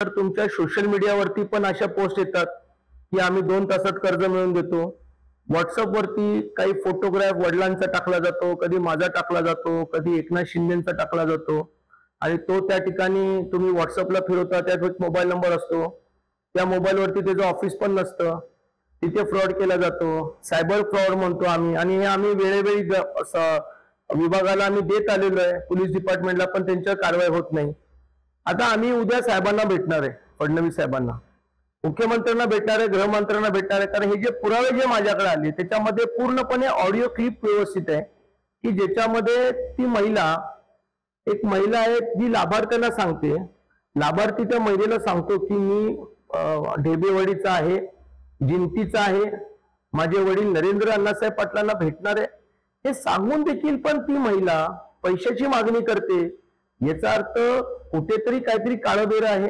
तर तुमच्या सोशल मीडियावरती पण अशा पोस्ट येतात की आम्ही 2 तासात कर्ज मिळवून देतो. व्हॉट्सअपवरती काही फोटोग्राफ वडिलांचा टाकला जातो, कधी माझा टाकला जातो, कधी एकनाथ शिंदेचा टाकला जातो आणि तो त्या ठिकाणी तुम्ही व्हॉट्सअपला फिरवता, त्यात एक मोबाईल नंबर असतो. त्या मोबाईलवरती त्याचं ऑफिस पण नसतं. तिथे फ्रॉड केला जातो. सायबर फ्रॉड म्हणतो आम्ही आणि हे आम्ही वेळोवेळी विभागाला आम्ही देत आलेलो आहे, पोलीस डिपार्टमेंटला, पण त्यांच्यावर कारवाई होत नाही. आता आम्ही उद्या साहेबांना भेटणार आहे, फडणवीस साहेबांना, मुख्यमंत्र्यांना भेटणार आहे, गृहमंत्र्यांना भेटणार आहे. कारण हे जे पुरावे जे माझ्याकडे आले त्याच्यामध्ये पूर्णपणे ऑडिओ क्लिप व्यवस्थित आहे की ज्याच्यामध्ये ती महिला, एक महिला आहे जी लाभार्थ्यांना सांगते, लाभार्थी त्या महिलेला सांगतो की मी ढेबेवाडीचा आहे, जिंतीचा आहे, माझे वडील नरेंद्र अण्णासाहेब पाटलांना भेटणार आहे, हे सांगून देखील पण ती महिला पैशाची मागणी करते. याचा अर्थ कुठेतरी काहीतरी काळबेर आहे.